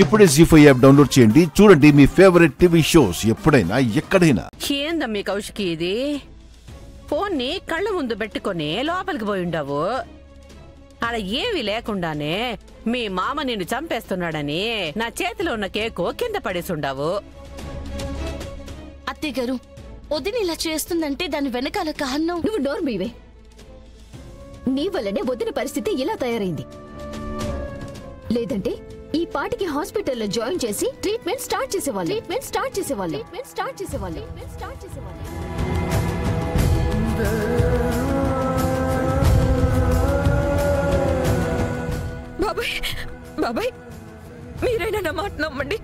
ఇప్పుడే జీ5 app download చేయండి. చూడండి మీ ఫేవరెట్ టీవీ షోస్ ఎప్పుడైనా ఎక్కడైనా. ఏందమ్మీ కౌశికి ఇది? ఫోన్ని కళ్ళ ముందు పెట్టుకుని లోపలికి పోయి ఉండవు. అలా ఏమీ లేకుండానే మీ మామ నిన్ను చంపేస్తున్నాడని నా చేతిలో ఉన్న కేకు కింద పడేసుండావు. అత్తయ్య గారు, వదిన ఇలా చేస్తుందంటే దాని వెనకాల కారణం. నువ్వు నోర్మీవే. నీ వల్లనే వదిన పరిస్థితి ఇలా తయారైంది. లేదంటే ఈ పాటికి హాస్పిటల్లో జాయిన్ చేసి ట్రీట్మెంట్ స్టార్ట్ చేసేవాళ్ళు. బాబాయ్, మీరైనా నా మాట నమ్మండి.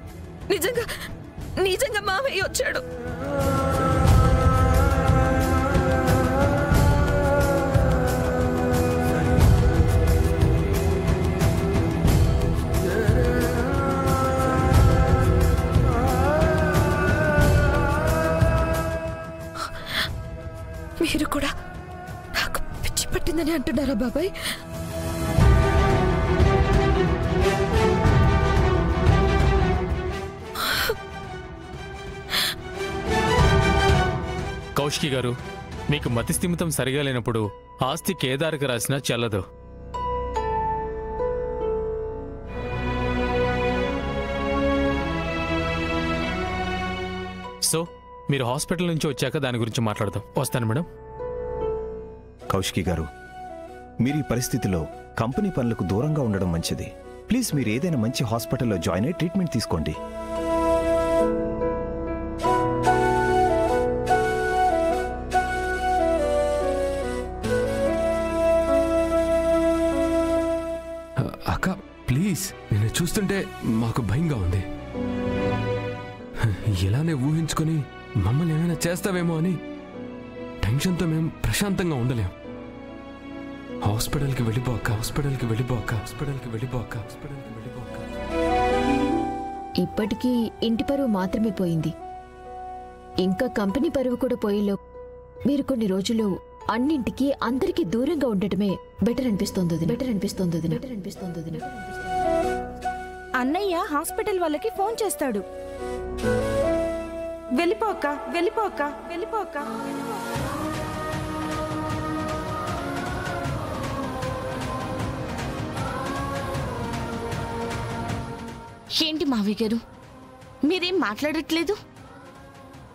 నిజంగా మామయ్య వచ్చాడు. మీరు కూడా నాకు పిచ్చి పట్టిందని అంటున్నారా బాబాయ్? కౌశికి గారు, మీకు మతి స్థిమితం సరిగా లేనప్పుడు ఆస్తి కేదారికి రాసినా చెల్లదు. సో మీరు హాస్పిటల్ నుంచి వచ్చాక దాని గురించి మాట్లాడదాం. వస్తాను మేడం. కౌశికి గారు, మీరు ఈ పరిస్థితిలో కంపెనీ పనులకు దూరంగా ఉండడం మంచిది. ప్లీజ్ మీరు ఏదైనా మంచి హాస్పిటల్లో జాయిన్ అయ్యి ట్రీట్మెంట్ తీసుకోండి. అక్క ప్లీజ్, నేను చూస్తుంటే మాకు భయంగా ఉంది. ఇలానే ఊహించుకొని మమ్మల్ని ఏమైనా చేస్తావేమో అని టెన్షన్తో మేము ప్రశాంతంగా ఉండలేం. హాస్పిటల్కి వెళ్ళిపోక. ఇప్పటికీ ఇంటి పరువు మాత్రమే పోయింది. ఇంకా కంపెనీ పరువు కూడా పోయేలో మీరు కొన్ని రోజులు అన్నింటికి అందరికీ దూరంగా ఉండటమే బెటర్ అనిపిస్తోంది. అన్నయ్య హాస్పిటల్ వాళ్ళకి ఫోన్ చేస్తాడు. వెళ్ళిపోక. ఏంటి మావయ్య గారు, మీరేం మాట్లాడట్లేదు?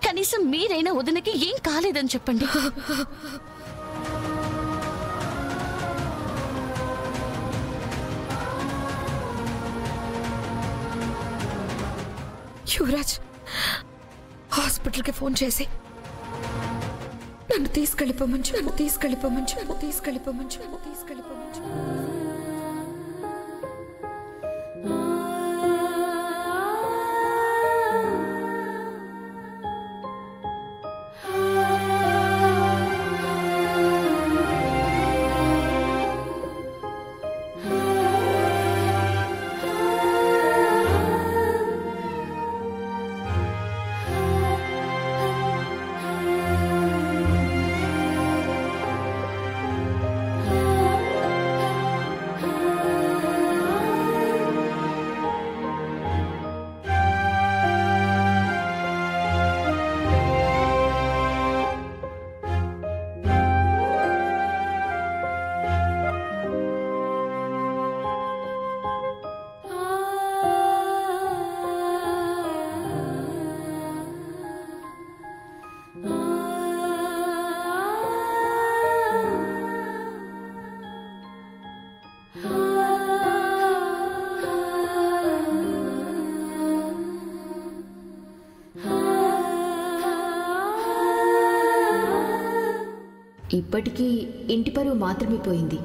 కనీసం మీరైనా వదినకి ఏం కాలేదని చెప్పండి. యువరాజ్ హాస్పిటల్కి ఫోన్ చేసి నన్ను తీసుకెళ్ళిపోమంచు. ఇప్పటికీ ఇంటి పరువు మాత్రమే పోయింది.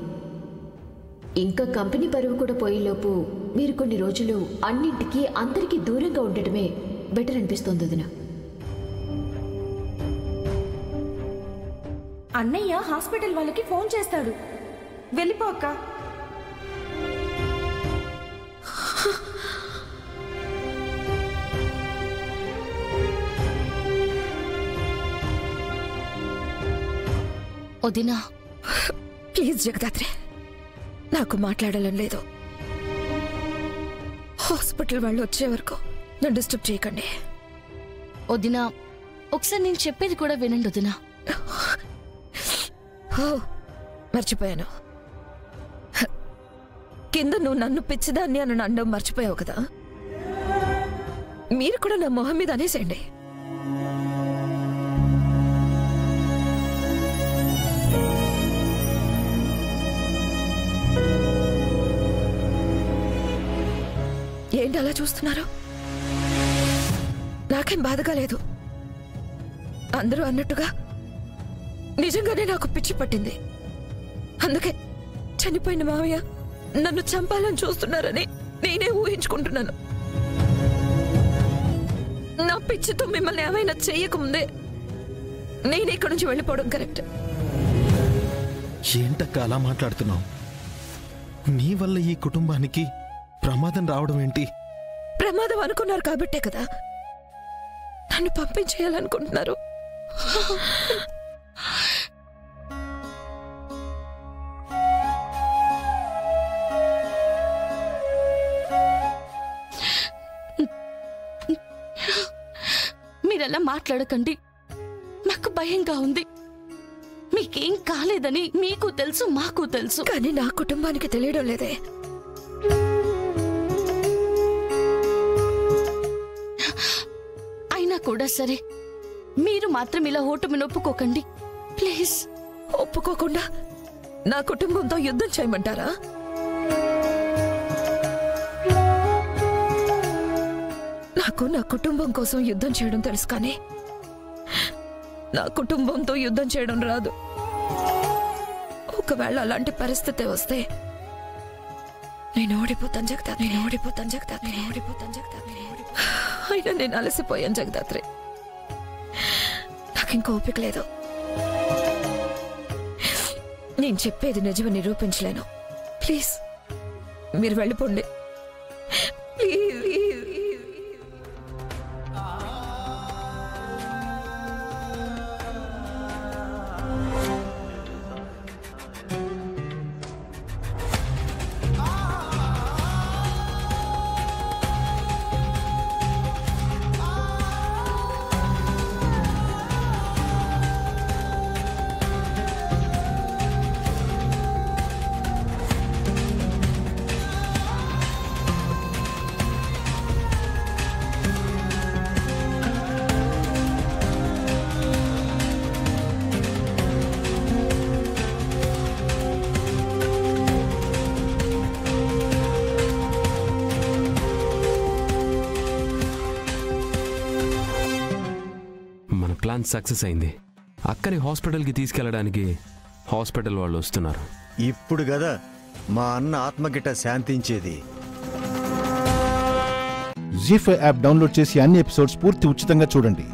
ఇంకా కంపెనీ పరువు కూడా పోయేలోపు మీరు కొన్ని రోజులు అన్నింటికి అందరికీ దూరంగా ఉండటమే బెటర్ అనిపిస్తోంది వదిన. అన్నయ్య హాస్పిటల్ వాళ్ళకి ఫోన్ చేస్తాడు. వెళ్ళిపోక. వదినా ప్లీజ్ జగదాత్రి, నాకు మాట్లాడాలని లేదు. హాస్పిటల్ వాళ్ళు వచ్చే వరకు నన్ను డిస్టర్బ్ చేయకండి. వదినా, ఒకసారి నేను చెప్పేది కూడా వినండి వదినా. మర్చిపోయాను. కింద నువ్వు నన్ను పిచ్చిదాన్ని అని అనడం మర్చిపోయావు కదా, మీరు కూడా నా మొహం మీద అనేసేయండి. ఏంటి అలా చూస్తున్నారు? నాకేం బాధగా లేదు. అందరూ అన్నట్టుగా నిజంగానే నాకు పిచ్చి పట్టింది. అందుకే చనిపోయిన మావయ్య నన్ను చంపాలని చూస్తున్నారని నేనే ఊహించుకుంటున్నాను. నా పిచ్చితో మిమ్మల్ని ఏమైనా చెయ్యకముందే నేనే ఇక్కడి నుంచి వెళ్ళిపోవడం కరెక్ట్. ఏంటక్క అలా మాట్లాడుతున్నావు? నీ వల్ల ఈ కుటుంబానికి ప్రమాదం రావడం ఏంటి? ప్రమాదం అనుకున్నారు కాబట్టే కదా నన్ను పంపించేయాలనుకుంటున్నారు. మీరలా మాట్లాడకండి. నాకు భయంగా ఉంది. మీకేం కాలేదని మీకు తెలుసు, మాకు తెలుసు. కానీ నా కుటుంబానికి తెలియడం లేదే. అయినా కూడా సరే, మీరు మాత్రం ఇలా ఓటమిని ఒప్పుకోకండి ప్లీజ్. ఒప్పుకోకుండా నా కుటుంబంతో యుద్ధం చేయమంటారా? నాకు నా కుటుంబం కోసం యుద్ధం చేయడం తెలుసు, కానీ నా కుటుంబంతో యుద్ధం చేయడం రాదు. ఒకవేళ అలాంటి పరిస్థితి వస్తే నేను ఓడిపోతాను జగదాత్రి, నేను ఓడిపోతాను జగదాత్రి, నేను ఓడిపోతాను జగదాత్రి. అయినా నేను అలసిపోయాను జగదాత్రి. నాకు ఇంకా ఓపిక లేదు. నేను చెప్పేది నిజమని నిరూపించలేను. ప్లీజ్ మీరు వెళ్ళిపోండి. ప్లాన్ సక్సెస్ అయింది. అక్కని హాస్పిటల్కి తీసుకెళ్ళడానికి హాస్పిటల్ వాళ్ళు వస్తున్నారు. ఇప్పుడు కదా మా అన్న ఆత్మగిట్ట శాంతించేది. జీ5 యాప్ డౌన్లోడ్ చేసి అన్ని ఎపిసోడ్స్ పూర్తి ఉచితంగా చూడండి.